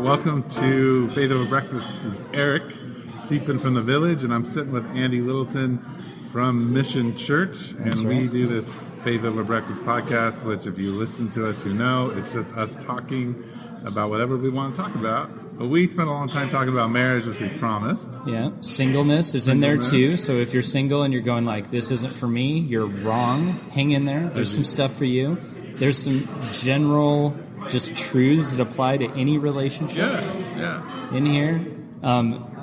Welcome to Faith Over Breakfast. This is Eric Deepen from the Village, and I'm sitting with Andy Littleton from Mission Church, and we do this Faith Over Breakfast podcast, which if you listen to us, you know it's just us talking about whatever we want to talk about. But we spent a long time talking about marriage, which we promised. Yeah, singleness is in there too. So if you're single and you're going like, this isn't for me, you're wrong. Hang in there. There's some stuff for you. There's some general just truths that apply to any relationship. Yeah. In here.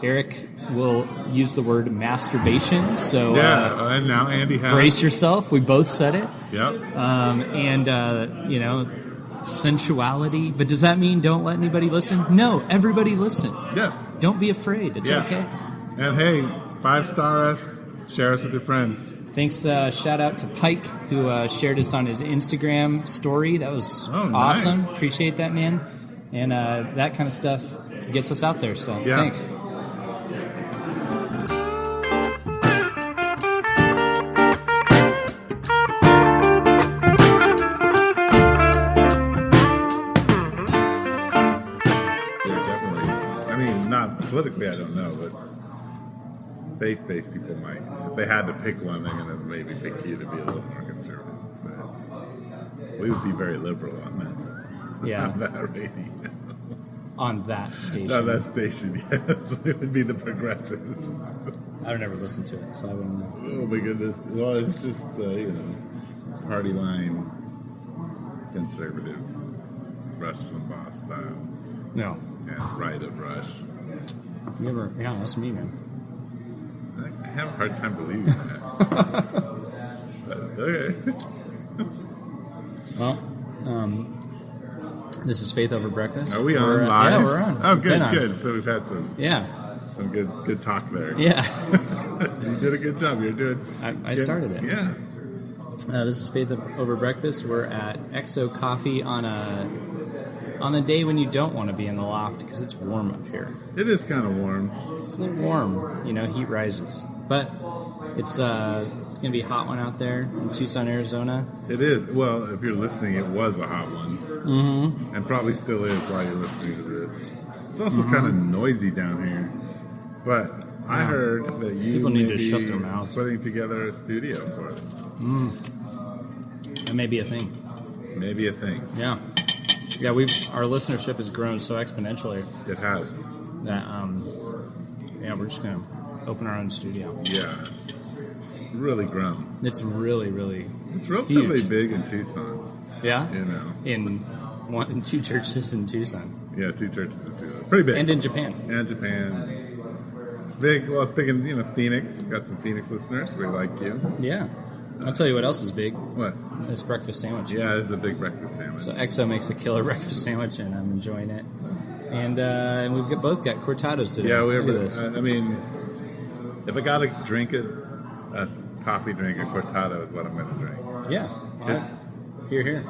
Eric will use the word masturbation. So and now Andy has. Brace yourself. We both said it. Yep. Sensuality. But does that mean don't let anybody listen? No, everybody listen. Yes. Don't be afraid. It's okay. And hey, 5-star us. Share us with your friends. Thanks. Shout out to Pike, who shared us on his Instagram story. That was awesome. Nice. Appreciate that, man. And that kind of stuff gets us out there. So thanks. Politically, I don't know, but faith-based people might. If they had to pick one, they're going to maybe pick you to be a little more conservative. But we would be very liberal on that. Yeah. On that radio. On that station. On that station, yes. It would be the progressives. I've never listened to it, so I wouldn't know. Oh, my goodness. Well, it's just, party line, conservative, Rush Limbaugh style. No. Yeah, right of Rush. Yeah, that's me, man. I have a hard time believing that. Okay. Well, this is Faith Over Breakfast. Are we on live? Yeah, we're on. Oh, good. So we've had some good talk there. Yeah. You did a good job. You're doing. I started it. Yeah. This is Faith Over Breakfast. We're at XO Coffee on a day when you don't want to be in the loft because it's warm up here. It is kind of warm. It's a little warm, heat rises. But it's going to be a hot one out there in Tucson, Arizona. It is. Well, if you're listening, it was a hot one. Mm-hmm. And probably still is while you're listening to this. It's also kind of noisy down here. But I heard that you need to shut their mouths. Putting together a studio for us. That may be a thing. Maybe a thing. Yeah. Yeah, our listenership has grown so exponentially. It has. That we're just gonna open our own studio. Yeah, really grown. It's really, really. It's relatively huge. big in Tucson. Yeah, in 2 churches in Tucson. Yeah, 2 churches in Tucson. Pretty big. And in Japan. It's big. Well, it's big in Phoenix. Got some Phoenix listeners. We like you. Yeah. I'll tell you what else is big. What? This breakfast sandwich. Yeah, it's a big breakfast sandwich. So XO makes a killer breakfast sandwich, and I'm enjoying it. And we've both got cortados today. Yeah, Look at this. I mean, if I got to drink a coffee drink, a cortado is what I'm going to drink. Yeah. It's here.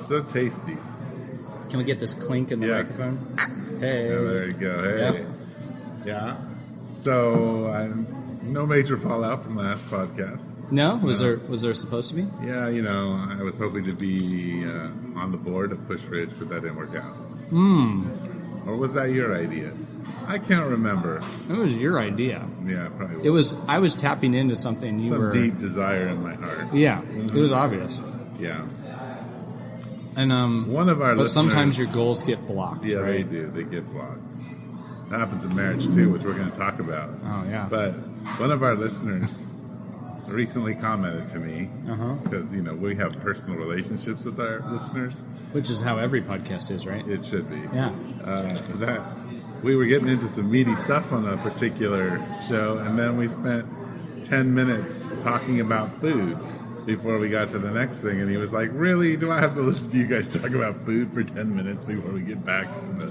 So tasty. Can we get this clink in the microphone? Hey. Yeah, there you go. Hey. Yeah. So, no major fallout from last podcast. No? Was there supposed to be? Yeah, I was hoping to be on the board of Push Ridge, but that didn't work out. Or was that your idea? I can't remember. It was your idea. Yeah, probably was. It was. I was tapping into something Some deep desire in my heart. Yeah, It was obvious. Yeah. And one of our but listeners, sometimes your goals get blocked. Yeah, right? they do. They get blocked. It happens in marriage too, which we're going to talk about. Oh yeah. But one of our listeners recently commented to me because we have personal relationships with our listeners, which is how every podcast is, right? It should be. Yeah. That we were getting into some meaty stuff on a particular show, and then we spent 10 minutes talking about food before we got to the next thing, and he was like, "Really? Do I have to listen to you guys talk about food for 10 minutes before we get back to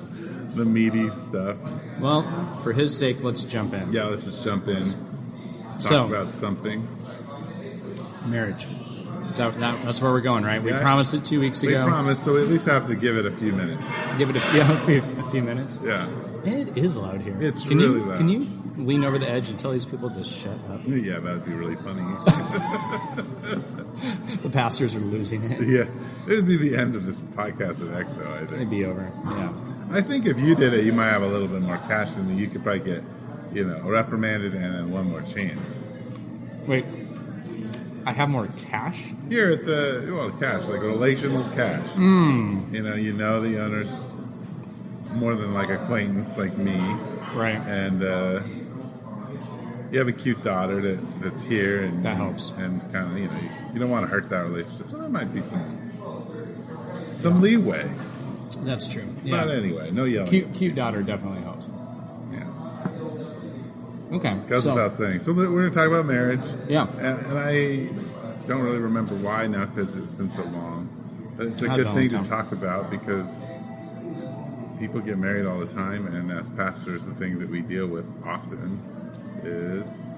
the meaty stuff?" Well, for his sake, let's jump in. Yeah, let's just jump in. Talk about something. Marriage. So that's where we're going, right? We promised it 2 weeks ago. We promised, so we at least have to give it a few minutes. Give it a few minutes? Yeah. Man, it is loud here. It's really loud. Can you lean over the edge and tell these people to shut up? Yeah, that would be really funny. The pastors are losing it. Yeah. It would be the end of this podcast at XO, I think. It'd be over, yeah. I think if you did it, you might have a little bit more cash than you could probably get, reprimanded and then one more chance. Wait, I have more cash? Here at cash, like relational cash. You know the owner's more than like acquaintance like me. Right. And you have a cute daughter that's here. And that helps. And kind of, you don't want to hurt that relationship. So there might be some leeway. That's true. Yeah. But anyway, no yelling. Cute daughter definitely helps. Yeah. Okay. Goes without saying. So we're going to talk about marriage. Yeah. And I don't really remember why now because it's been so long. But it's a good thing to talk about because people get married all the time, and as pastors, the thing that we deal with often is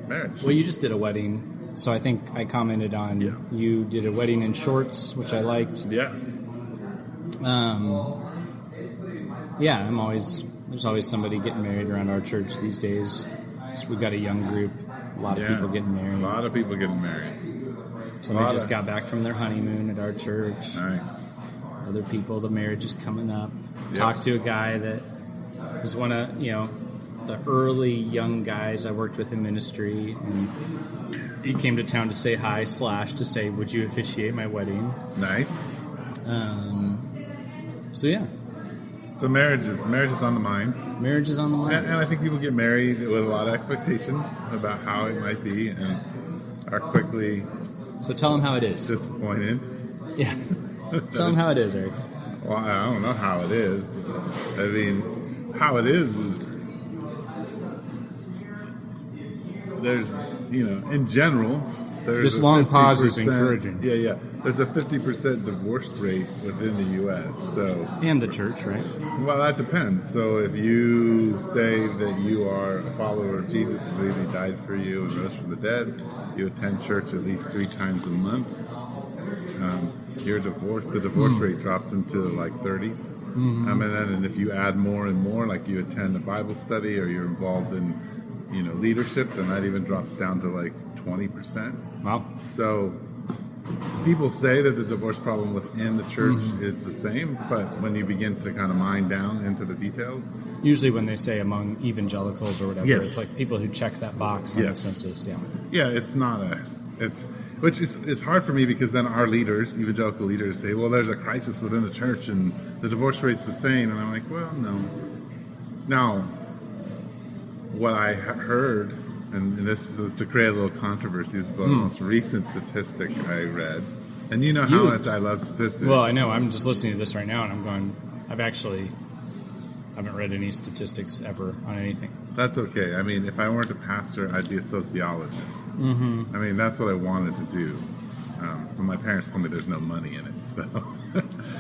marriage. Well, you just did a wedding, so I think I commented on you did a wedding in shorts, which I liked. Yeah. There's always somebody getting married around our church these days. So we've got a young group, a lot of people getting married. A lot of people getting married. Somebody just got back from their honeymoon at our church. Nice. Other people, the marriage is coming up. Yep. Talked to a guy that was one of, the early young guys I worked with in ministry, and he came to town to say hi / to say, would you officiate my wedding? Nice. So yeah. So marriage is on the mind. Marriage is on the mind. And I think people get married with a lot of expectations about how it might be and are quickly So tell them how it is. disappointed. Yeah. Tell them how it is, Eric. Well, I don't know how it is. I mean, how it is there's, in general, there's this long pause is encouraging. Yeah. There's a 50% divorce rate within the U.S. So, and the church, right? well, that depends. So if you say that you are a follower of Jesus, you believe He died for you and rose from the dead, you attend church at least 3 times a month, the divorce rate drops into like 30s. Mm-hmm. And if you add more and more, like you attend a Bible study or you're involved in, leadership, then that even drops down to like 20%. Wow. So people say that the divorce problem within the church is the same, but when you begin to kind of mine down into the details, usually when they say among evangelicals or whatever, yes. It's like people who check that box on the census. Yeah, it's hard for me because then our leaders, evangelical leaders, say, well, there's a crisis within the church and the divorce rate's the same, and I'm like, well, no. Now, what I heard, and this is to create a little controversy, this is the most recent statistic I read, and you know how much I love statistics. Well, I know. I'm just listening to this right now, and I'm going, I haven't read any statistics ever on anything. That's okay. I mean, if I weren't a pastor, I'd be a sociologist. Mm-hmm. I mean, that's what I wanted to do. But my parents told me there's no money in it, so...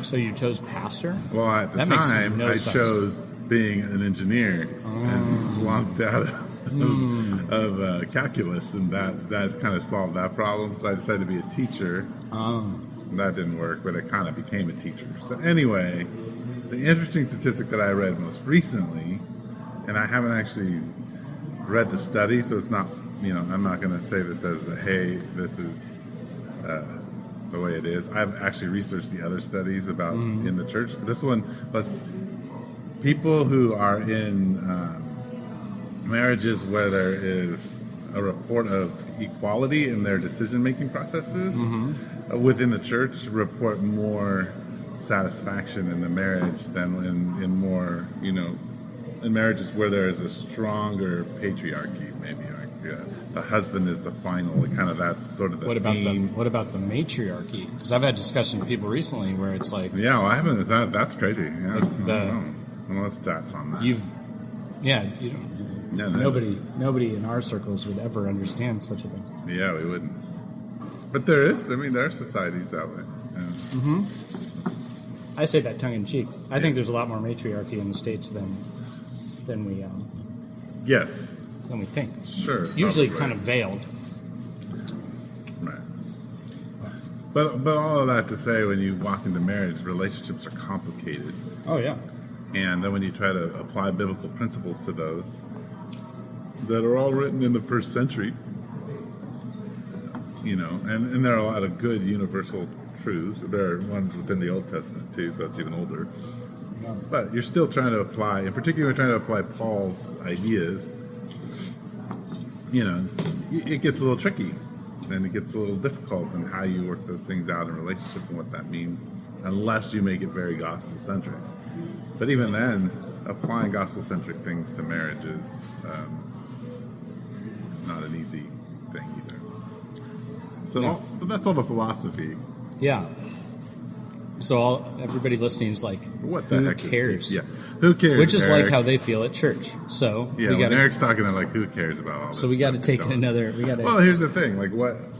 So you chose pastor? Well, at the time, I chose being an engineer and flunked out of calculus, and that kind of solved that problem. So I decided to be a teacher. That didn't work, but I kind of became a teacher. So anyway, the interesting statistic that I read most recently, and I haven't actually read the study, so it's not, I'm not going to say this as hey, this is the way it is. I've actually researched the other studies about in the church. This one was people who are in marriages where there is a report of equality in their decision-making processes within the church report more satisfaction in the marriage than in more, in marriages where there is a stronger patriarchy, maybe. The husband is the final, kind of that's sort of the theme. What about the matriarchy? Because I've had discussion with people recently where it's like... Yeah, well, I haven't... That's crazy. Yeah, I don't know stats on that. Nobody in our circles would ever understand such a thing. Yeah, we wouldn't. But there are societies that way. Yeah. I say that tongue in cheek. I think there's a lot more matriarchy in the States than we yes. Than we think. Sure. Usually kind of veiled. Right. But all of that to say, when you walk into marriage, relationships are complicated. Oh, yeah. And then when you try to apply biblical principles to those that are all written in the first century, and there are a lot of good universal truths. There are ones within the Old Testament, too, so it's even older. But you're still trying to apply, in particular, trying to apply Paul's ideas. It gets a little tricky, and it gets a little difficult in how you work those things out in relationship and what that means, unless you make it very gospel-centric. But even then, applying gospel-centric things to marriage is not an easy thing either. So but that's all the philosophy. Yeah. So everybody listening is like, what the who heck cares? Who cares? Which is Eric? like how they feel at church. So when Eric's talking, they're like, who cares about all this? So we got to take it another. Well, here's the thing: like,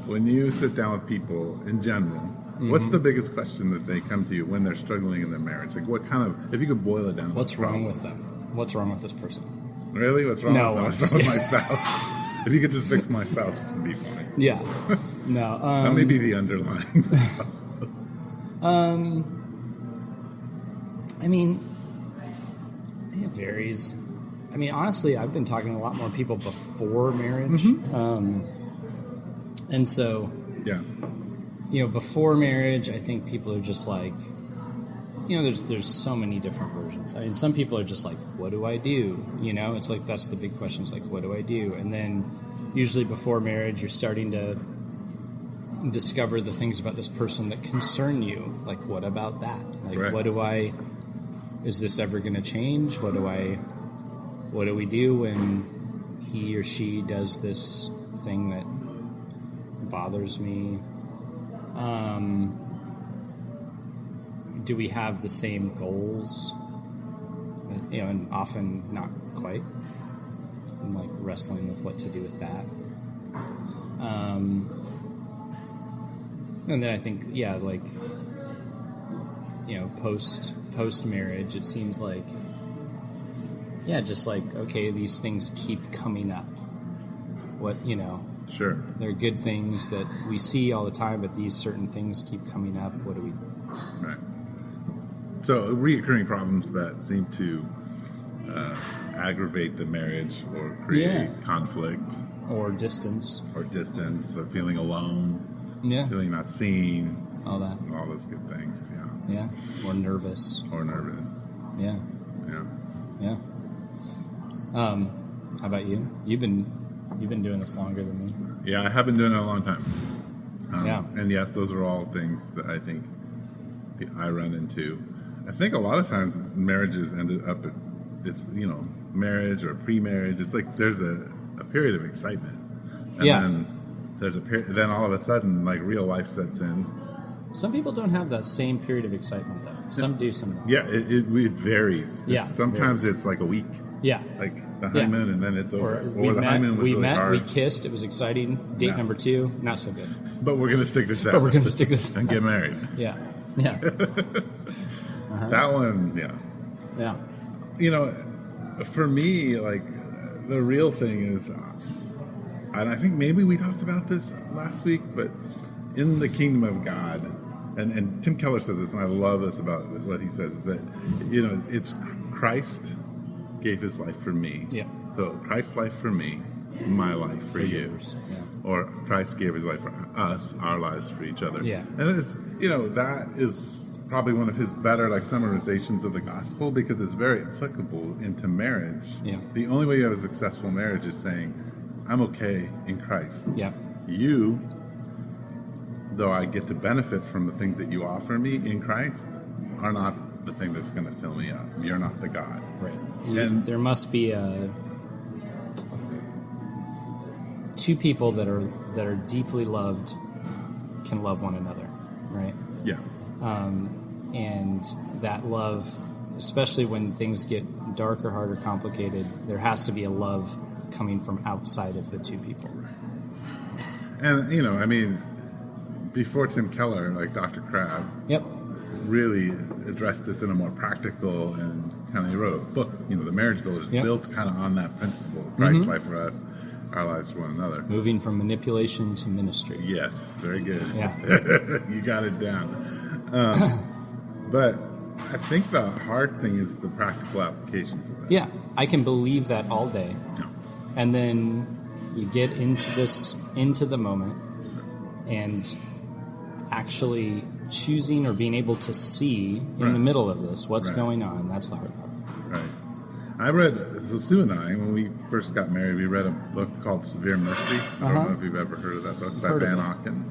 when you sit down with people in general, what's the biggest question that they come to you when they're struggling in their marriage? Like, what kind of, if you could boil it down, what's wrong with them? What's wrong with this person? Really? What's wrong? No, with my spouse? If you could just fix my spouse, it'd be fine. Yeah. No. That may be the underlying. I mean, it varies. I mean, honestly, I've been talking to a lot more people before marriage. And so, before marriage, I think people are just like, there's so many different versions. I mean, some people are just like, what do I do? It's like, that's the big question. It's like, what do I do? And then usually before marriage, you're starting to discover the things about this person that concern you. Like, what about that? Like, is this ever going to change? What do we do when he or she does this thing that bothers me? Do we have the same goals? And often not quite. I'm like wrestling with what to do with that. And then I think, post marriage, it seems like, just like, okay, these things keep coming up. Sure. They're good things that we see all the time, but these certain things keep coming up. What do we... Right. So reoccurring problems that seem to aggravate the marriage or create conflict. Or distance. Or feeling alone. Yeah. Feeling not seen. All that. All those good things, Yeah. Or nervous. Yeah. Yeah. How about you? You've been doing this longer than me. Yeah, I have been doing it a long time. And yes, those are all things that I think I run into. I think a lot of times marriages ended up it's marriage or pre-marriage. It's like there's a period of excitement, and then there's then all of a sudden like real life sets in. Some people don't have that same period of excitement though. Some do, some don't. Yeah, it varies. Sometimes it's like a week. Yeah. Like the honeymoon and then it's over. Or the honeymoon was really hard. We kissed, it was exciting. Date number 2, not so good. But we're going to stick this out. But we're going to stick this and get married. Yeah. That one, Yeah. For me, like, the real thing is, and I think maybe we talked about this last week, but in the kingdom of God, and Tim Keller says this, and I love this about what he says, is that, it's Christ gave his life for me. Yeah. So Christ's life for me, my life for you. Yours. Yeah. Or Christ gave his life for us, our lives for each other. Yeah. And it's, that is probably one of his better summarizations of the gospel because it's very applicable into marriage. Yeah. The only way you have a successful marriage is saying, I'm okay in Christ. Yeah. You, though I get to benefit from the things that you offer me in Christ, are not the thing that's going to fill me up. You're not the God. Right. And there must be two people that are deeply loved can love one another, right? Yeah. And that love, especially when things get darker, harder, complicated, there has to be a love coming from outside of the two people. And, before Tim Keller, like Dr. Crabb, really addressed this in a more practical and he wrote a book, The Marriage Village, built kind of on that principle. Christ's life for us, our lives for one another. Moving from manipulation to ministry. Yes, very good. Yeah. You got it down. But I think the hard thing is the practical applications of that. Yeah, I can believe that all day. Yeah. And then you get into the moment, and actually choosing or being able to see in the middle of this what's going on. That's the hard part. Right. I read, so Sue and I, when we first got married, we read a book called Severe Mercy. I don't know if you've ever heard of that book, by Van Auken.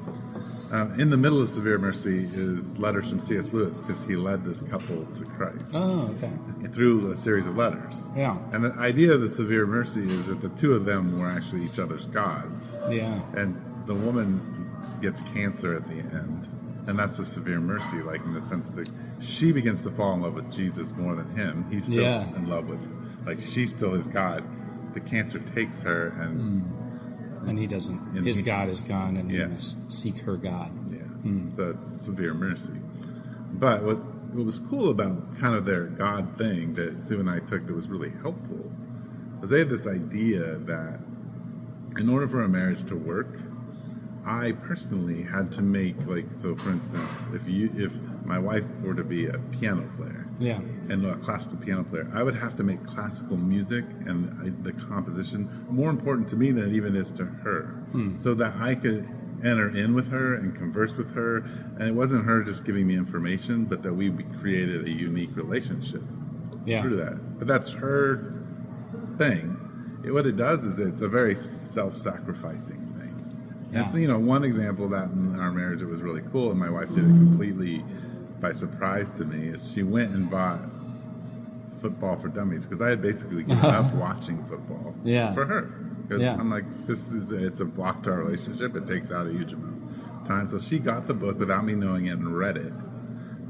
In the middle of Severe Mercy is letters from C.S. Lewis, because he led this couple to Christ. Oh, okay. Through a series of letters. Yeah. And the idea of the Severe Mercy is that the two of them were actually each other's gods. Yeah. And the woman gets cancer at the end. And that's the severe mercy, like in the sense that she begins to fall in love with Jesus more than him. He's still in love with, like, she's still his God. The cancer takes her, and he doesn't. His God is gone, and he must seek her God. Yeah. So it's severe mercy. But what was cool about kind of their God thing that Sue and I took that was really helpful was they had this idea that in order for a marriage to work, I personally had to make, like, so for instance, if my wife were to be a piano player, and a classical piano player, I would have to make classical music and the composition more important to me than it even is to her, so that I could enter in with her and converse with her, and it wasn't her just giving me information, but that we created a unique relationship through that. But that's her thing. What it does is it's a very self-sacrificing thing. Yeah. And, one example of that in our marriage that was really cool, and my wife did it completely by surprise to me, is she went and bought Football for Dummies, because I had basically given up watching football for her. Because I'm like, it's a block to our relationship. It takes out a huge amount of time. So she got the book without me knowing it and read it,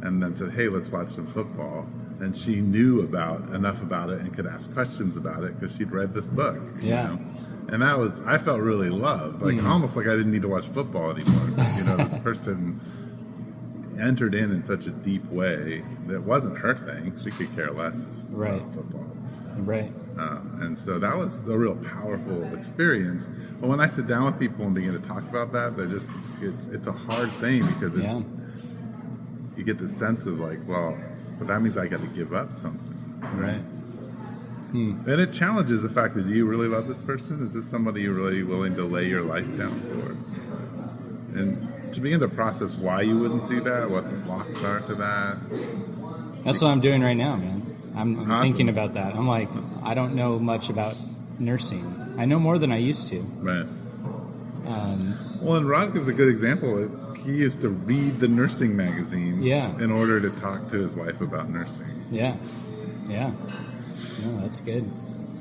and then said, hey, let's watch some football. And she knew enough about it and could ask questions about it because she'd read this book. Yeah. And I felt really loved, almost like I didn't need to watch football anymore. This person entered in such a deep way that wasn't her thing. She could care less about football. Right. And so that was a real powerful experience. But when I sit down with people and begin to talk about that, it's a hard thing, because you get the sense of like, well, but that means I got to give up something. Right. And it challenges the fact that, do you really love this person? Is this somebody you're really willing to lay your life down for? And to begin to process why you wouldn't do that, what the blocks are to that. That's what I'm doing right now, man. I'm thinking about that. I'm like, I don't know much about nursing. I know more than I used to. Right. Well, and Rodka's a good example. He used to read the nursing magazines in order to talk to his wife about nursing. Yeah. No, that's good.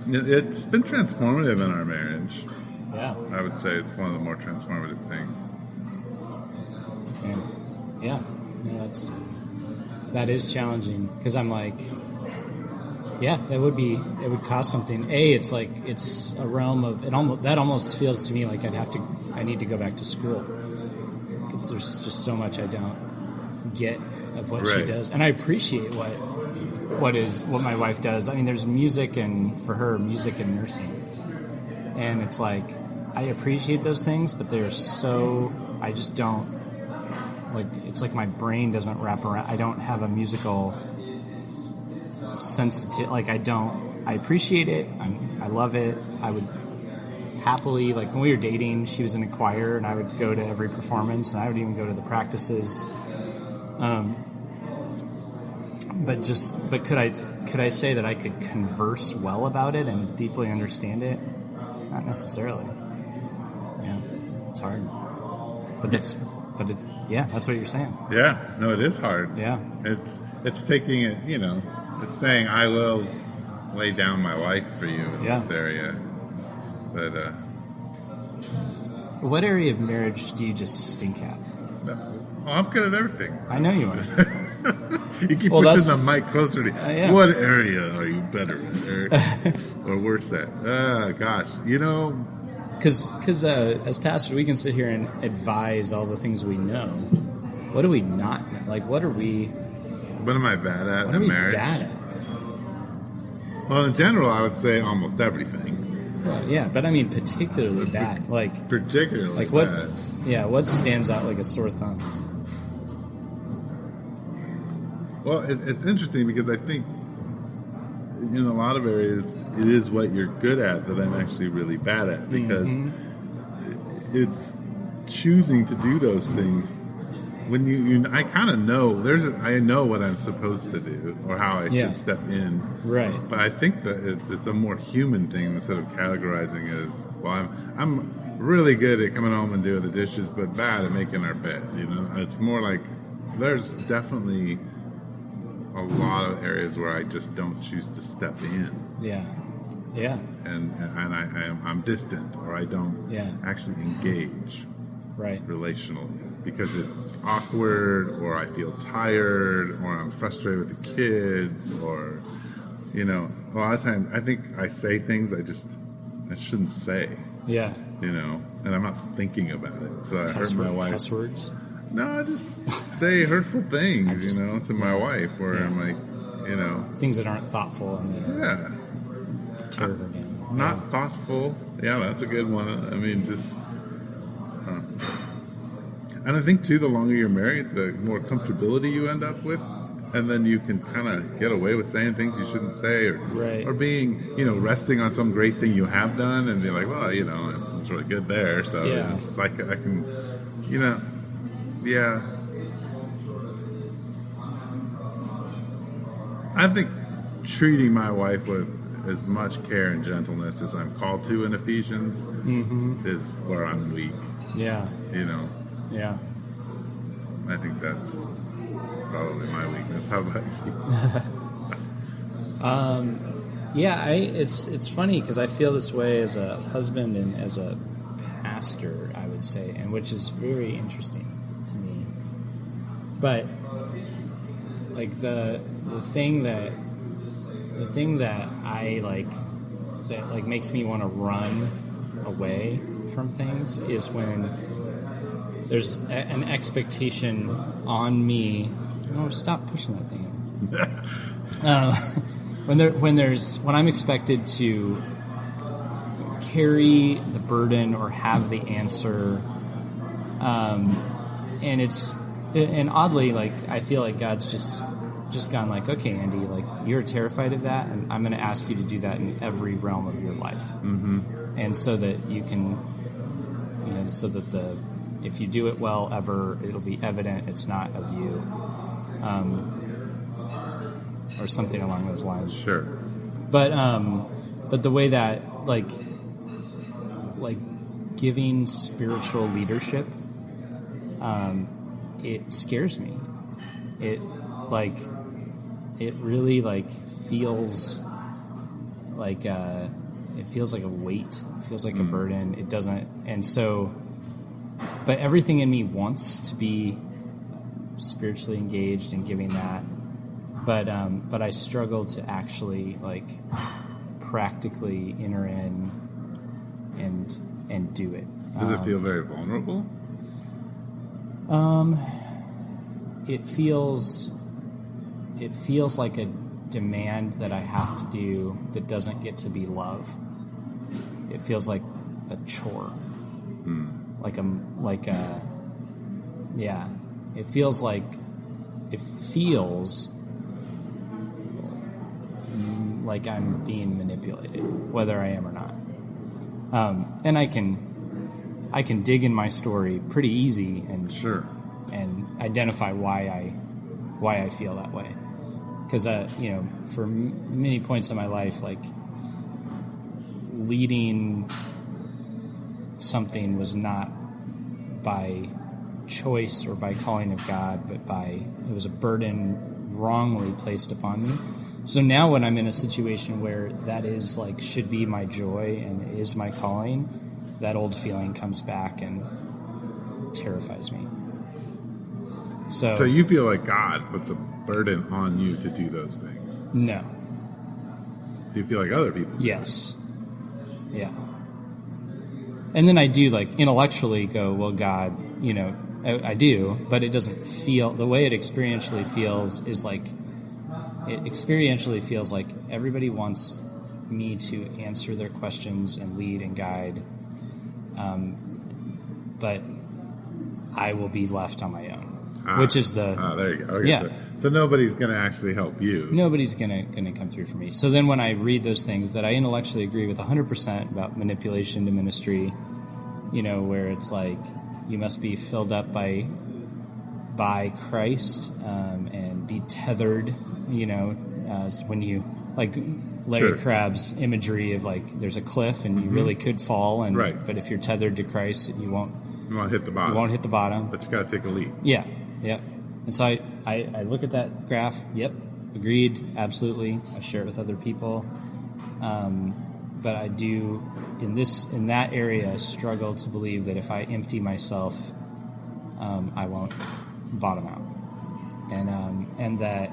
It's been transformative in our marriage. Yeah. I would say it's one of the more transformative things. Yeah, that is challenging, because I'm like, it would cost something. It's like, it's a realm of, that almost feels to me like I need to go back to school, because there's just so much I don't get of what she does. And I appreciate what my wife does. I mean, there's music, and for her, music and nursing. And it's like, I appreciate those things, but I just don't, like, it's like my brain doesn't wrap around. I don't have a musical sensitive, like, I appreciate it. I love it. I would happily, like, when we were dating, she was in a choir, and I would go to every performance, and I would even go to the practices. But could I say that I could converse well about it and deeply understand it? Not necessarily. Yeah, it's hard. That's what you're saying. Yeah, no, it is hard. Yeah, it's taking it. It's saying, I will lay down my life for you in this area. But what area of marriage do you just stink at? I'm good at everything. I know you are. You keep pushing the mic closer to you. What area are you better at, or worse at? Gosh, Because as pastors, we can sit here and advise all the things we know. What do we not know? Like, what am I bad at in marriage? Bad at? Well, in general, I would say almost everything. Well, yeah, but I mean particularly bad. Like, particularly like what? Bad. Yeah, what stands out like a sore thumb? Well, it's interesting, because I think in a lot of areas it is what you're good at that I'm actually really bad at, because it's choosing to do those things when I kind of know I know what I'm supposed to do or how I should step in. Right. But I think that it's a more human thing instead of categorizing as, well, I'm really good at coming home and doing the dishes, but bad at making our bed. It's more like there's definitely a lot of areas where I just don't choose to step in. Yeah. Yeah. And I'm distant, or I don't actually engage relationally because it's awkward, or I feel tired, or I'm frustrated with the kids, or a lot of times I think I say things I shouldn't say. Yeah. And I'm not thinking about it. So I hurt my wife. Cuss words? No, I just say hurtful things, to my wife, where I'm like, things that aren't thoughtful and that tear her down. Not thoughtful. Yeah, that's a good one. I mean, just. And I think too, the longer you're married, the more comfortability you end up with, and then you can kind of get away with saying things you shouldn't say, or being, resting on some great thing you have done, and be like, well, it's really good there. So it's like I can, I think treating my wife with as much care and gentleness as I'm called to in Ephesians is where I'm weak. Yeah. Yeah. I think that's probably my weakness. How about you? It's funny because I feel this way as a husband and as a pastor, I would say, and which is very interesting to me. But like the thing that I like that like makes me want to run away from things is when there's an expectation on me. Stop pushing that thing. When I'm expected to carry the burden or have the answer, and oddly, like I feel like God's just gone like, okay, Andy, like you're terrified of that, and I'm going to ask you to do that in every realm of your life, and so that you can, so that if you do it well ever, it'll be evident it's not of you, or something along those lines. Sure. But the way that like giving spiritual leadership, it scares me. It really like feels like it feels like a weight. It feels like a burden. It doesn't, and so. But everything in me wants to be spiritually engaged in giving that, but I struggle to actually like practically enter in and do it. Does it feel very vulnerable? It feels like a demand that I have to do that doesn't get to be love. It feels like a chore. It feels like I'm being manipulated, whether I am or not. And I can dig in my story pretty easy and and identify why I feel that way. Because for many points in my life, like leading something was not by choice or by calling of God, but it was a burden wrongly placed upon me. So now when I'm in a situation where that is like should be my joy and is my calling, that old feeling comes back and terrifies me. So you feel like God puts a burden on you to do those things? No. Do you feel like other people do? Yes. Yeah. And then I do like intellectually go, well, God, I do, but it doesn't feel the way it experientially feels is like it experientially feels like everybody wants me to answer their questions and lead and guide, but I will be left on my own, which is the there you go. Okay, so nobody's going to actually help you. Nobody's going to come through for me. So then when I read those things that I intellectually agree with 100% about manipulation to ministry, where it's like you must be filled up by by Christ and be tethered, when you, like Larry Crabb's imagery of like there's a cliff and you really could fall, but if you're tethered to Christ, you won't hit the bottom. You won't hit the bottom. But you got to take a leap. Yeah, yeah. And so I look at that graph. Yep, agreed, absolutely. I share it with other people, but I do in that area struggle to believe that if I empty myself, I won't bottom out, and that.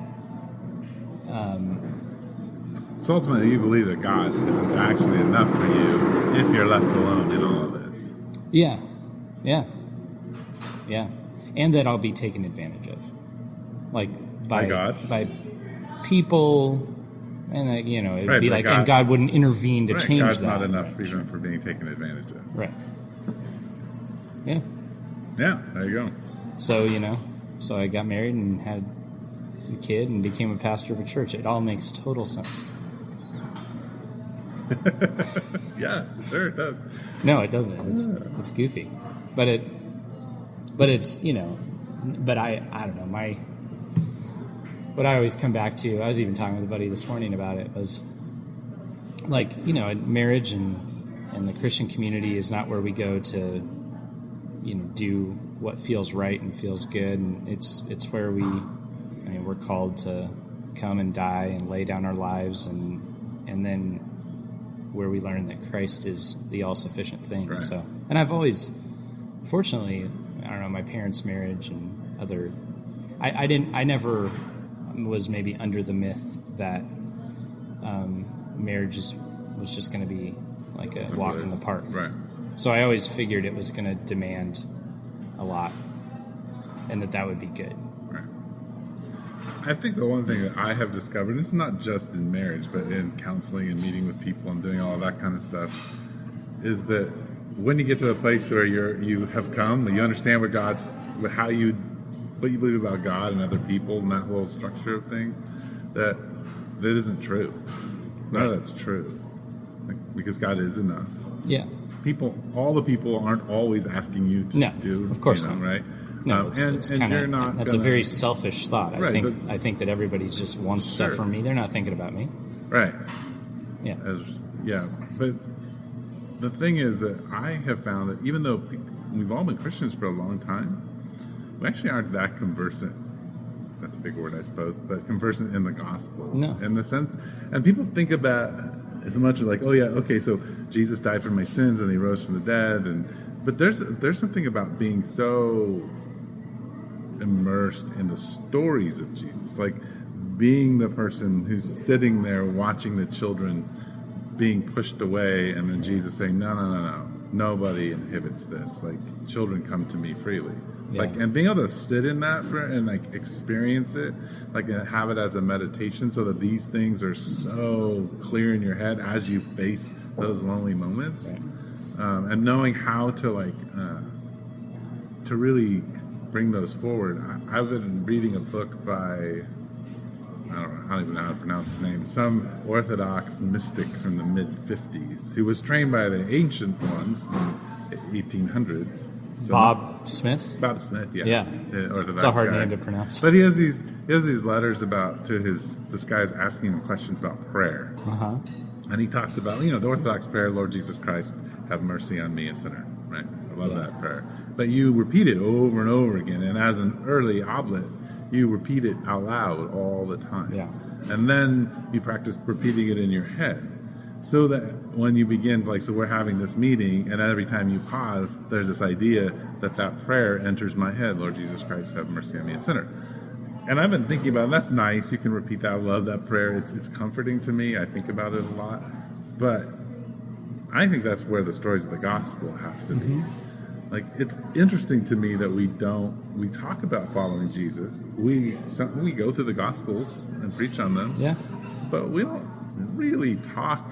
So ultimately, you believe that God isn't actually enough for you if you're left alone in all of this. Yeah, and that I'll be taken advantage of, like by God, by people, and it'd be like, God, and God wouldn't intervene to change God's that. not enough even for being taken advantage of. Right. Yeah. Yeah. There you go. So so I got married and had a kid and became a pastor of a church. It all makes total sense. Yeah, sure it does. No, it doesn't. It's goofy, but it's but I don't know, what I always come back to. I was even talking with a buddy this morning about it. Was like marriage and the Christian community is not where we go to do what feels right and feels good, and it's where we're called to come and die and lay down our lives, and then where we learn that Christ is the all-sufficient thing. Right. So, and I've always, fortunately, I don't know, my parents' marriage and other, I never was maybe under the myth that marriage was just going to be like a walk in the park. Right. So I always figured it was going to demand a lot, and that would be good. Right. I think the one thing that I have discovered, it's not just in marriage, but in counseling and meeting with people and doing all of that kind of stuff, is that when you get to a place where you have come, that you understand what you believe about God and other people and that whole structure of things, that isn't true. None of that's true, because God is enough. Yeah. All the people aren't always asking you to do. Of course not. Right? No, it's kind of, that's a very selfish thought. Right, I think that everybody just wants stuff from me. They're not thinking about me. Right. Yeah. But the thing is that I have found that even though we've all been Christians for a long time, we actually aren't that conversant. That's a big word, I suppose, but conversant in the gospel. No. In the sense, and people think about as much like, oh yeah, okay, so Jesus died for my sins and he rose from the dead, but there's something about being so immersed in the stories of Jesus, like being the person who's sitting there watching the children being pushed away, and then Jesus saying, no, nobody inhibits this. Like, children come to me freely. Yeah. Like, and being able to sit in that and like experience it, like, and have it as a meditation, so that these things are so clear in your head as you face those lonely moments, right. And knowing how to to really bring those forward. I've been reading a book by, I don't even know how to pronounce his name, some Orthodox mystic from the mid-50s who was trained by the ancient ones in the 1800s. So Bob Smith? Bob Smith, yeah. Yeah. Orthodox it's a hard guy. name to pronounce. But he has these letters this guy's asking him questions about prayer. Uh-huh. And he talks about, the Orthodox prayer, Lord Jesus Christ, have mercy on me, a sinner. Right? I love that prayer. But you repeat it over and over again. And as an early oblate, you repeat it out loud all the time. Yeah. And then you practice repeating it in your head. So that when you begin, so we're having this meeting, and every time you pause, there's this idea that prayer enters my head, Lord Jesus Christ, have mercy on me, a sinner. And I've been thinking about it. That's nice. You can repeat that. I love that prayer. It's comforting to me. I think about it a lot. But I think that's where the stories of the gospel have to be. Like, it's interesting to me that we talk about following Jesus. We go through the Gospels and preach on them. Yeah. But we don't really talk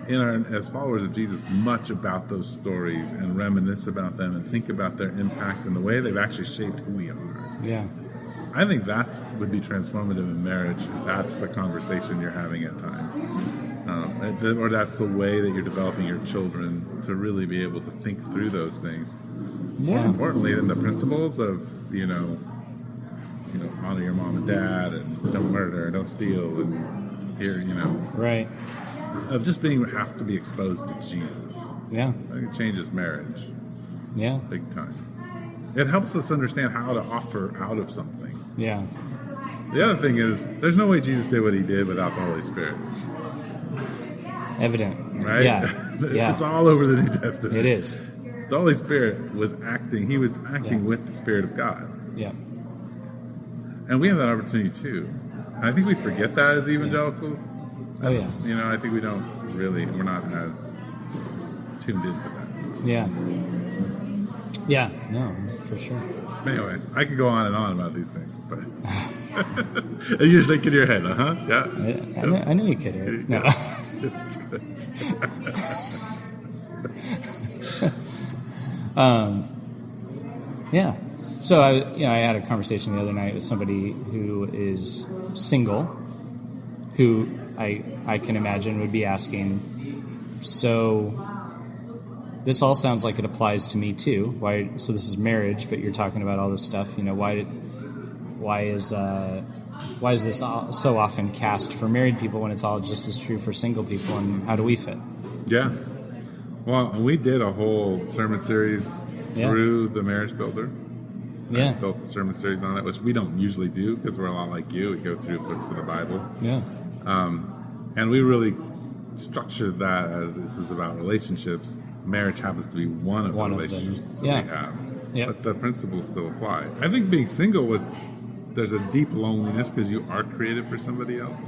as followers of Jesus much about those stories and reminisce about them and think about their impact and the way they've actually shaped who we are. Yeah. I think that would be transformative in marriage. That's the conversation you're having at times. Or that's the way that you're developing your children to really be able to think through those things. More importantly than the principles of, honor your mom and dad, and don't murder, don't steal, and here, Right. of just have to be exposed to Jesus. Yeah. I think it changes marriage Yeah. big time. It helps us understand how to offer out of something. Yeah. The other thing is, there's no way Jesus did what he did without the Holy Spirit. Evident. Right? Yeah. Yeah. It's all over the New Testament. It is. The Holy Spirit was acting. He was acting with the Spirit of God. Yeah. And we have that opportunity too. And I think we forget that as evangelicals. Oh, yeah. I think we're not as tuned into that. Yeah. Yeah. No, for sure. But anyway, I could go on and on about these things, but you're shaking your head, huh? Yeah. I know you could. Eric. No. It's good. Yeah. So I had a conversation the other night with somebody who is single, who I can imagine would be asking, so this all sounds like it applies to me too. Why? So this is marriage, but you're talking about all this stuff. Why is this so often cast for married people when it's all just as true for single people? And how do we fit? Yeah. Well, we did a whole sermon series through the Marriage Builder. Yeah. I built a sermon series on it, which we don't usually do because we're a lot like you. We go through books of the Bible. Yeah. And we really structured that as this is about relationships. Marriage happens to be one of the relationships that we have. Yeah. But the principles still apply. I think being single, there's a deep loneliness because you are created for somebody else.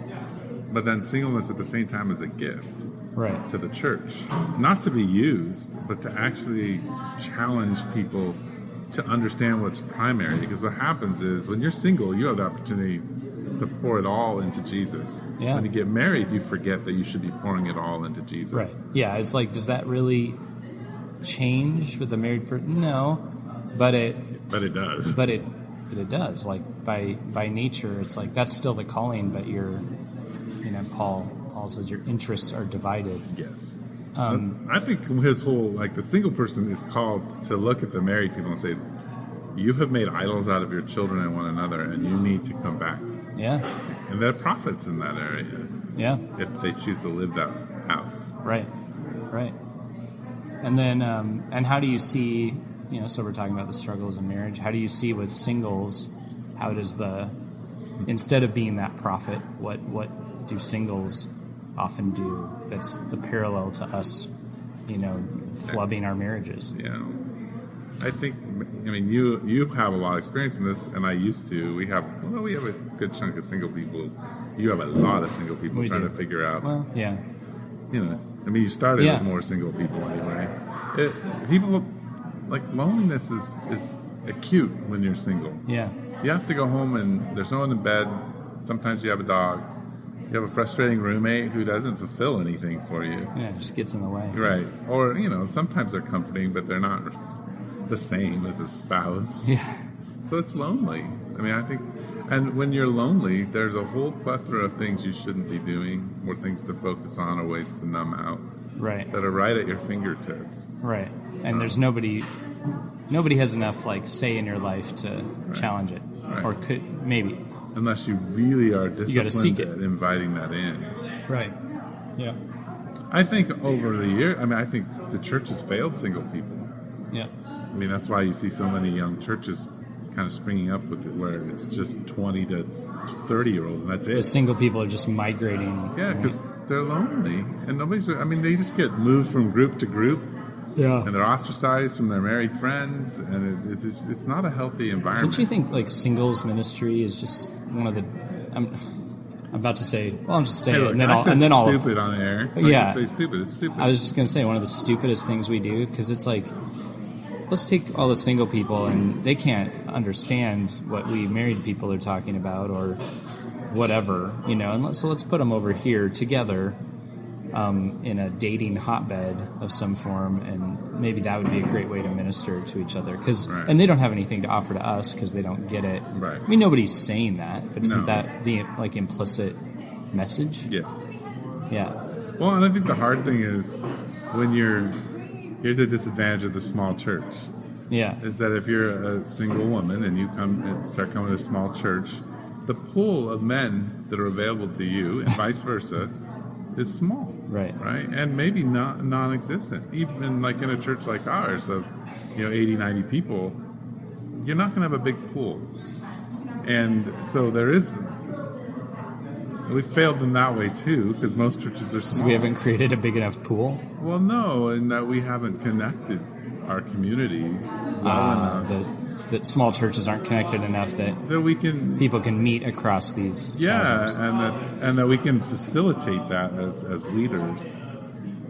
But then singleness at the same time is a gift. Right. To the church. Not to be used, but to actually challenge people to understand what's primary. Because what happens is when you're single, you have the opportunity to pour it all into Jesus. Yeah. When you get married, you forget that you should be pouring it all into Jesus. Right. Yeah. It's like, does that really change with a married person? No. But it does. But it does. Like by nature, it's like that's still the calling, but Paul says your interests are divided. Yes. I think his whole, the single person is called to look at the married people and say, you have made idols out of your children and one another, and you need to come back. Yeah. And there are prophets in that area. Yeah. If they choose to live that out. Right. Right. And then, and how do you see, so we're talking about the struggles in marriage, how do you see with singles, how does instead of being that prophet, what do singles often do that's the parallel to us, flubbing our marriages? Yeah. I think, you have a lot of experience in this, and I used to. We have a good chunk of single people. You have a lot of single people trying to figure out. Well, yeah. You started with more single people anyway. Loneliness is acute when you're single. Yeah. You have to go home and there's no one in bed. Sometimes you have a dog. You have a frustrating roommate who doesn't fulfill anything for you. Yeah, just gets in the way. Right. Or, sometimes they're comforting, but they're not the same as a spouse. Yeah. So it's lonely. I think, and when you're lonely, there's a whole plethora of things you shouldn't be doing, more things to focus on, or ways to numb out. Right. That are right at your fingertips. Right. And there's nobody has enough say in your life to challenge it. Right. Or could, maybe. Unless you really are disciplined at inviting that in. Right. Yeah. I think over the year, I think the church has failed single people. Yeah. That's why you see so many young churches kind of springing up with it, where it's just 20 to 30-year-olds, and that's it. The single people are just migrating. Yeah, because they're lonely, and they just get moved from group to group. Yeah. And they're ostracized from their married friends, and it's not a healthy environment. Don't you think singles ministry is just one of the? I'm about to say. Well, I'm just saying, look, and then all stupid on air. Yeah. Say stupid. It's stupid. I was just gonna say one of the stupidest things we do, because it's let's take all the single people and they can't understand what we married people are talking about or whatever, and so let's put them over here together. In a dating hotbed of some form, and maybe that would be a great way to minister to each other. And they don't have anything to offer to us because they don't get it. Right. Nobody's saying that, but isn't that the implicit message? Yeah. Yeah. Well, and I think the hard thing is when here's a disadvantage of the small church. Yeah. is that if you're a single woman and you start coming to a small church, the pool of men that are available to you and vice versa is small. Right. Right? And maybe not non-existent. Even like in a church like ours of 80, 90 people, you're not going to have a big pool. And so we failed in that way too, because most churches are small. So we haven't created a big enough pool? Well, no, in that we haven't connected our communities well enough. That small churches aren't connected enough that we can people can meet across these chasms. and that we can facilitate that as leaders,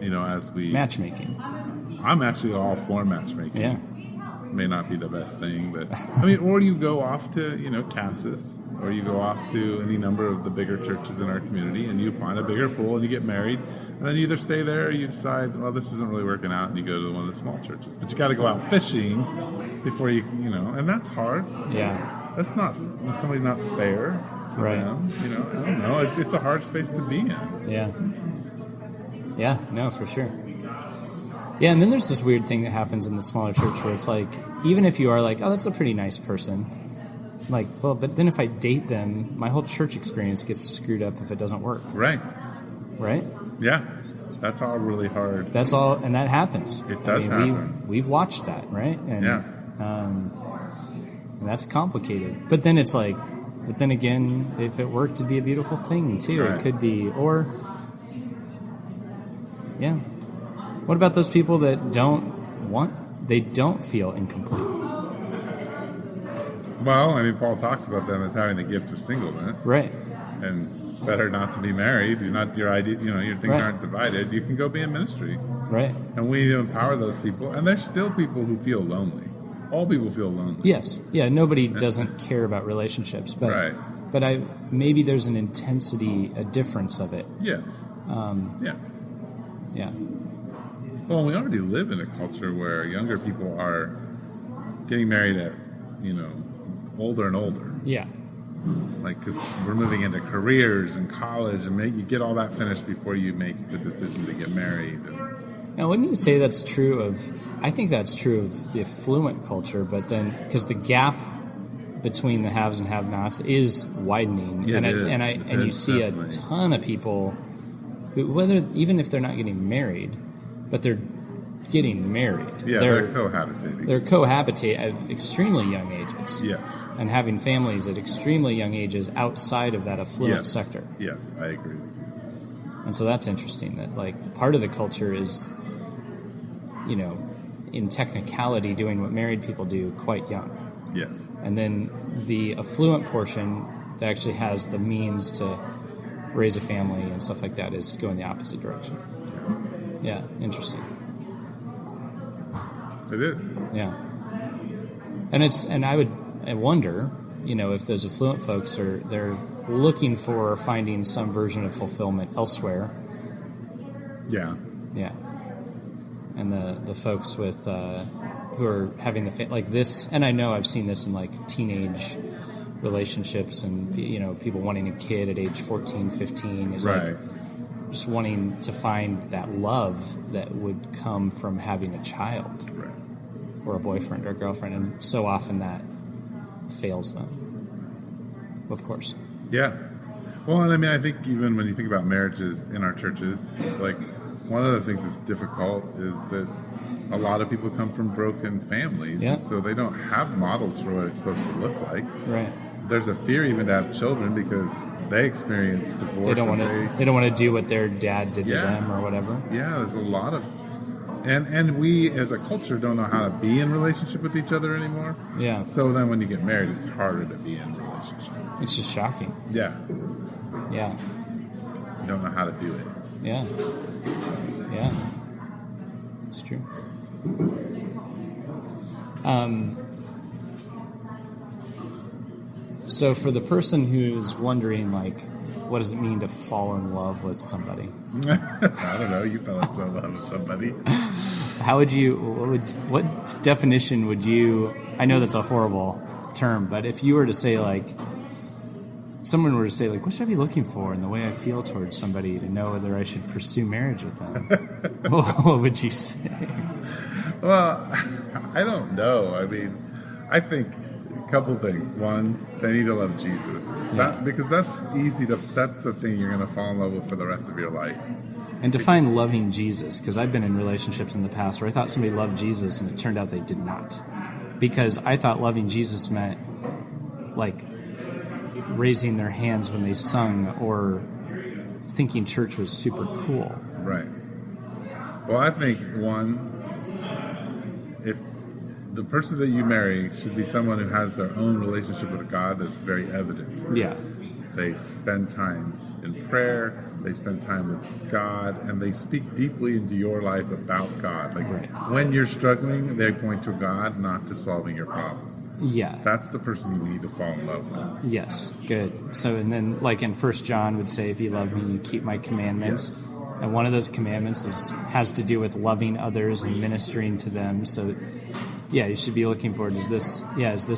as we matchmaking. I'm actually all for matchmaking. Yeah. May not be the best thing, but or you go off to Cassis, or you go off to any number of the bigger churches in our community, and you find a bigger pool, and you get married, and then you either stay there, or you decide, well, this isn't really working out, and you go to one of the small churches. But you got to go out fishing before and that's hard. Yeah, that's not when somebody's not fair to right. them. I don't know. It's a hard space to be in. Yeah, no, for sure. Yeah, and then there's this weird thing that happens in the smaller church where it's like, even if you are like, oh, that's a pretty nice person, like, well, but then if I date them, my whole church experience gets screwed up if it doesn't work. Right? Yeah, that's all really hard. That's all, and that happens. It does happen. We've watched that, right? And, and that's complicated. But then it's like, but then again, if it worked, it'd be a beautiful thing too. Right. It could be, or yeah. What about those people that don't feel incomplete? Well, Paul talks about them as having the gift of singleness. Right. And it's better not to be married. Your idea, your things aren't divided. You can go be in ministry. Right. And we need to empower those people. And there's still people who feel lonely. All people feel lonely. Yes. Yeah, nobody doesn't care about relationships. But, right. But maybe there's an intensity, a difference of it. Yes. Yeah. Well, we already live in a culture where younger people are getting married at, older and older. Yeah. Like, because we're moving into careers and college, and you get all that finished before you make the decision to get married. Now, wouldn't you say that's true I think that's true of the affluent culture, but then, because the gap between the haves and have-nots is widening. Yeah, and you see definitely a ton of people who, even if they're not getting married, but they're getting married. Yeah, they're cohabitating. They're cohabitate at extremely young ages. Yes. And having families at extremely young ages outside of that affluent sector. Yes, I agree. And so that's interesting that, like, part of the culture is, in technicality doing what married people do quite young. Yes. And then the affluent portion that actually has the means to raise a family and stuff like that is going the opposite direction. Yeah, interesting. It is. Yeah. And I wonder, if those affluent folks they're looking for finding some version of fulfillment elsewhere. Yeah. Yeah. And the folks with who are having like this, and I know I've seen this in like teenage relationships and people wanting a kid at age 14, 15 is right. like just wanting to find that love that would come from having a child. Right. Or a boyfriend or a girlfriend, and so often that fails them. Of course. Yeah. Well, and I think even when you think about marriages in our churches, like, one of the things that's difficult is that a lot of people come from broken families, and so they don't have models for what it's supposed to look like. Right. There's a fear even to have children because they experience divorce. They don't want to do what their dad did to them or whatever. Yeah, there's a lot of. And we, as a culture, don't know how to be in relationship with each other anymore. Yeah. So then when you get married, it's harder to be in a relationship. It's just shocking. Yeah. Yeah. You don't know how to do it. Yeah. Yeah. It's true. So for the person who's wondering, like, what does it mean to fall in love with somebody? I don't know. You fell in love with somebody. What definition would you, I know that's a horrible term, but if you were to say, like, someone were to say, like, what should I be looking for in the way I feel towards somebody to know whether I should pursue marriage with them? What would you say? Well, I don't know. I mean, I think a couple things. One, they need to love Jesus. Because that's that's the thing you're going to fall in love with for the rest of your life. And define loving Jesus, because I've been in relationships in the past where I thought somebody loved Jesus and it turned out they did not. Because I thought loving Jesus meant like raising their hands when they sung or thinking church was super cool. Right. Well, I think, one, if the person that you marry should be someone who has their own relationship with God that's very evident. Yeah. They spend time in prayer, they spend time with God, and they speak deeply into your life about God. Like when you're struggling, they point to God, not to solving your problem. Yeah. That's the person you need to fall in love with. Yes, good. So, and then like in 1 John would say, if you love me, you keep my commandments. Yes. And one of those commandments has to do with loving others and ministering to them. So, yeah, you should be looking for, is this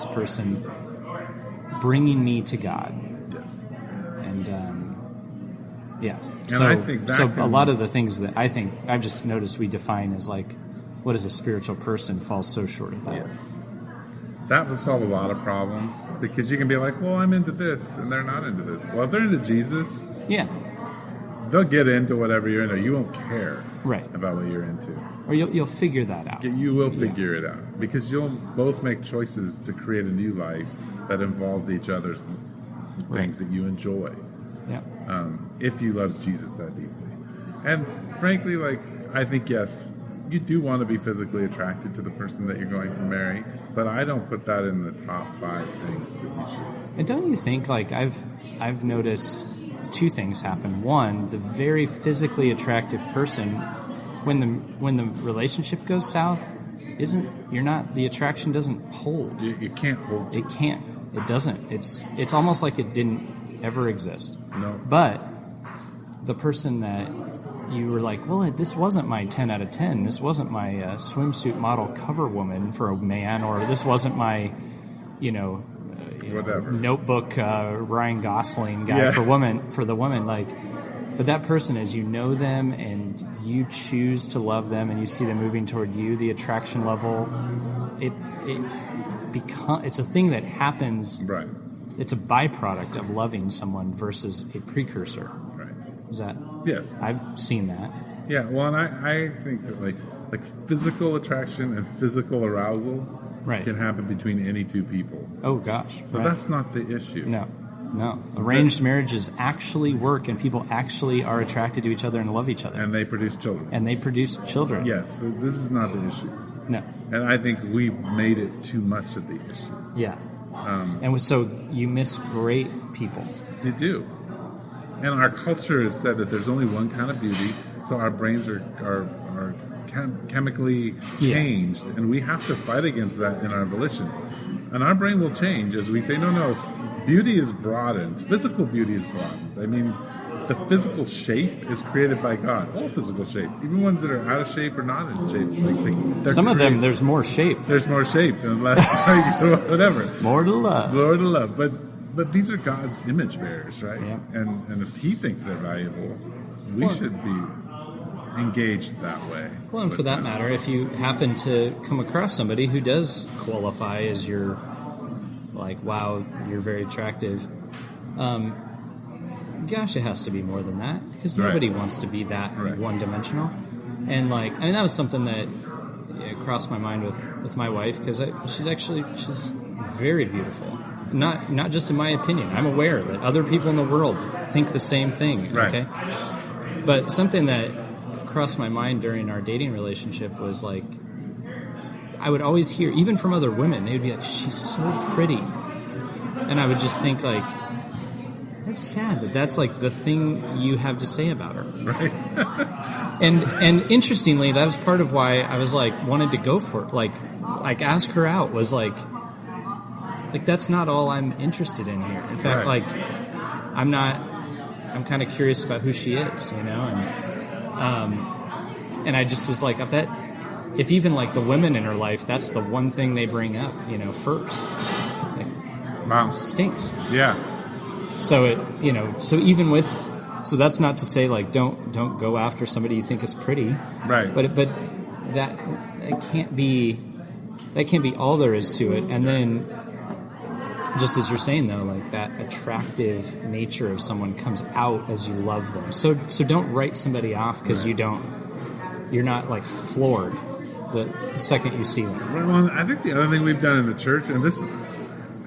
person bringing me to God? Yes. And, yeah. And so, I think a lot of the things that I think I've just noticed we define as like, what is a spiritual person falls so short of that. Yeah. That will solve a lot of problems, because you can be like, well, I'm into this, and they're not into this. Well, if they're into Jesus, yeah, they'll get into whatever you're into. You won't care about what you're into. Or you'll figure that out. You will figure it out, because you'll both make choices to create a new life that involves each other's things that you enjoy. Yeah. If you love Jesus that deeply. And frankly, like, I think, yes, you do want to be physically attracted to the person that you're going to marry, but I don't put that in the top 5 things that you should. And don't you think, like, I've noticed 2 things happen. One, the very physically attractive person, when the relationship goes south, the attraction doesn't hold. You can't hold it. It can't. It doesn't. It's almost like it didn't ever exist. No. But the person that you were like, well, this wasn't my 10 out of 10. This wasn't my swimsuit model cover woman for a man, or this wasn't my, whatever Notebook Ryan Gosling guy for the woman. Like, but that person, as you know them and you choose to love them and you see them moving toward you, the attraction level, it's a thing that happens. Right. It's a byproduct of loving someone versus a precursor. Right. Is that? Yes. I've seen that. Yeah. Well, and I think that like physical attraction and physical arousal can happen between any 2 people. Oh gosh. So that's not the issue. No. Arranged marriages actually work, and people actually are attracted to each other and love each other. And they produce children. Yes. So this is not the issue. No. And I think we've made it too much of the issue. Yeah. And so you miss great people. You do. And our culture has said that there's only one kind of beauty, so our brains are chemically changed, and we have to fight against that in our volition. And our brain will change as we say, no, beauty is broadened. Physical beauty is broadened. I mean, the physical shape is created by God. All physical shapes, even ones that are out of shape or not in shape. Some of them, there's more shape. There's more shape and less, whatever. More to love. More to love. But these are God's image bearers, right? Yeah. And if He thinks they're valuable, we should be engaged that way. Well, and for that matter, if you happen to come across somebody who does qualify as your, like, wow, you're very attractive, gosh, it has to be more than that, because nobody wants to be that one-dimensional. And, like, I mean, that was something that crossed my mind with my wife, because she's very beautiful. Not just in my opinion. I'm aware that other people in the world think the same thing, okay? But something that crossed my mind during our dating relationship was, like, I would always hear, even from other women, they would be like, she's so pretty. And I would just think, like, that's sad that's like the thing you have to say about her. Right. And interestingly, that was part of why I was like wanted to go for it. Like ask her out was like that's not all I'm interested in here. In fact, like I'm kind of curious about who she is, and I just was like, I bet if even like the women in her life, that's the one thing they bring up, first. Like, wow. Stinks. Yeah. So so that's not to say like don't go after somebody you think is pretty, right? But that it can't be that can't be all there is to it. And then, just as you're saying though, like that attractive nature of someone comes out as you love them. So don't write somebody off because you're not like floored the second you see them. Right, well, I think the other thing we've done in the church, and this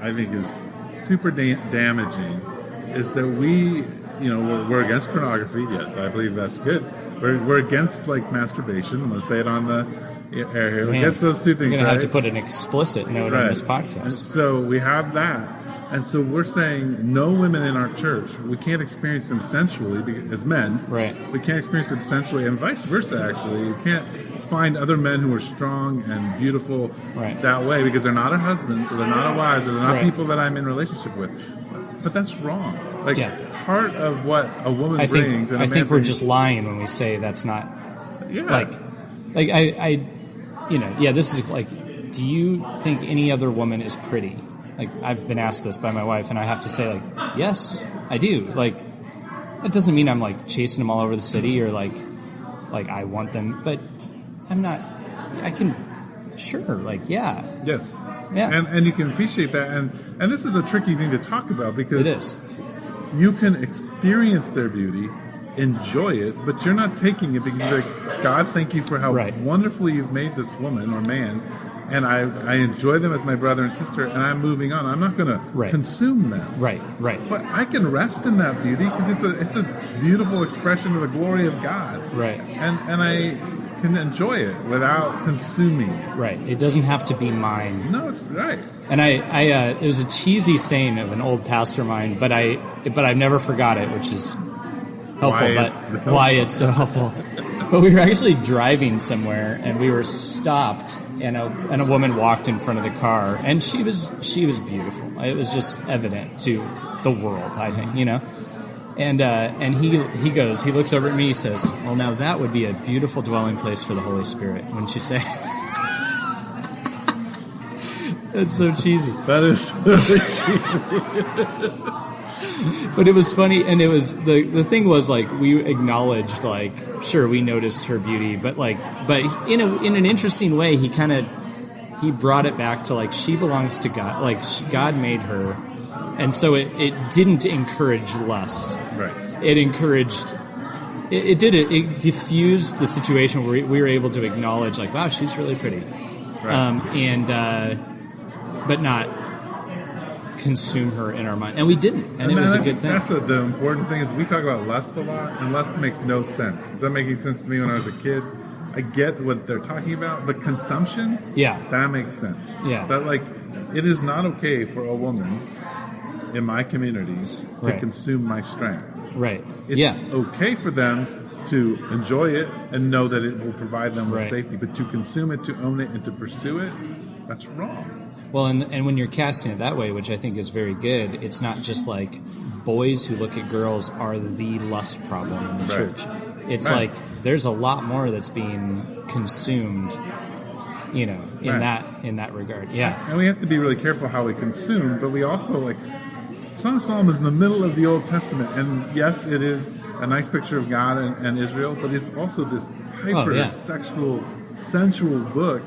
I think is super damaging, is that we're against pornography. Yes, I believe that's good. We're against like masturbation. I'm going to say it on the air here. We're against those two things. You're going to have to put an explicit note on this podcast. And so we have that. And so we're saying no women in our church, we can't experience them sensually as men. Right. We can't experience them sensually, and vice versa, actually. You can't find other men who are strong and beautiful that way because they're not our husbands, or they're not our wives, or they're not people that I'm in relationship with. But that's wrong. Like, part of what a woman brings... I think we're just lying when we say that's not... Yeah. This is like, do you think any other woman is pretty? Like, I've been asked this by my wife, and I have to say, like, yes, I do. Like, it doesn't mean I'm, like, chasing them all over the city or, like I want them. But I'm not... I can... Sure, like, yeah. Yes. Yeah. And you can appreciate that. And this is a tricky thing to talk about because... It is. You can experience their beauty, enjoy it, but you're not taking it because you're like, God, thank you for how wonderfully you've made this woman or man, and I enjoy them as my brother and sister, and I'm moving on. I'm not going to consume them. Right. But I can rest in that beauty because it's a beautiful expression of the glory of God. Right. And I can enjoy it without consuming it. Right. It doesn't have to be mine. No, it's right. And it was a cheesy saying of an old pastor of mine, but I've never forgot it, which is helpful. Why it's so helpful. But we were actually driving somewhere, and we were stopped, and a woman walked in front of the car, and she was beautiful. It was just evident to the world, I think, And he looks over at me, he says, "Well, now that would be a beautiful dwelling place for the Holy Spirit," wouldn't you say? That's so cheesy. That is really cheesy. But it was funny, and it was the thing was like we acknowledged, like, sure, we noticed her beauty, but in an interesting way, he brought it back to like she belongs to God, like God made her, and so it didn't encourage lust. Right. It encouraged. It diffused the situation where we were able to acknowledge, like, wow, she's really pretty, but not consume her in our mind, and we didn't, and it was a good thing. That's the important thing is we talk about lust a lot, and lust makes no sense. Does that make any sense to me when I was a kid? I get what they're talking about, but consumption, that makes sense. Yeah, but like, it is not okay for a woman in my community to consume my strength. Right. It's okay for them to enjoy it and know that it will provide them with safety, but to consume it, to own it, and to pursue it, that's wrong. Well, and when you're casting it that way, which I think is very good, it's not just like boys who look at girls are the lust problem in the church. It's like there's a lot more that's being consumed, in that regard. Yeah. And we have to be really careful how we consume, but we also, like, Song of Solomon is in the middle of the Old Testament, and yes, it is a nice picture of God and Israel, but it's also this hyper-sexual, sensual book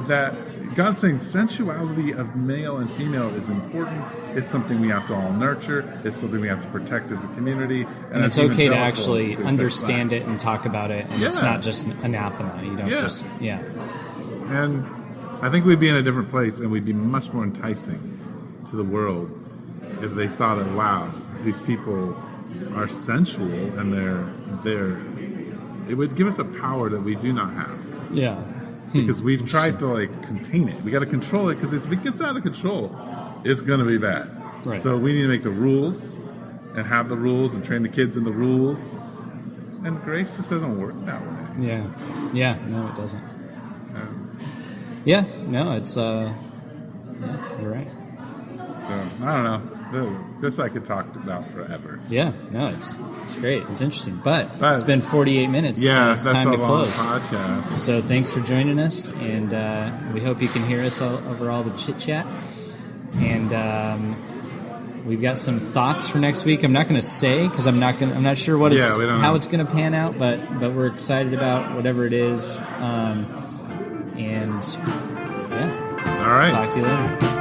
that God's saying sensuality of male and female is important. It's something we have to all nurture. It's something we have to protect as a community. And it's okay to actually understand it and talk about it, and it's not just anathema. You don't just... Yeah. And I think we'd be in a different place, and we'd be much more enticing to the world if they saw that, wow, these people are sensual, and they're it would give us a power that we do not have. Yeah. Because we've tried to, like, contain it. We got to control it, because if it gets out of control, it's going to be bad. Right. So we need to make the rules and have the rules and train the kids in the rules. And grace just doesn't work that way. Yeah. Yeah. No, it doesn't. Yeah. No, it's you're right. So I don't know. This I could talk about forever. Yeah, no, it's great. It's interesting, but it's been 48 minutes. Yeah, it's time to close. Podcast. So thanks for joining us, and we hope you can hear us over all the chit chat. And we've got some thoughts for next week. I'm not going to say because I'm not sure how it's going to pan out, but we're excited about whatever it is. And yeah. All right. Talk to you later.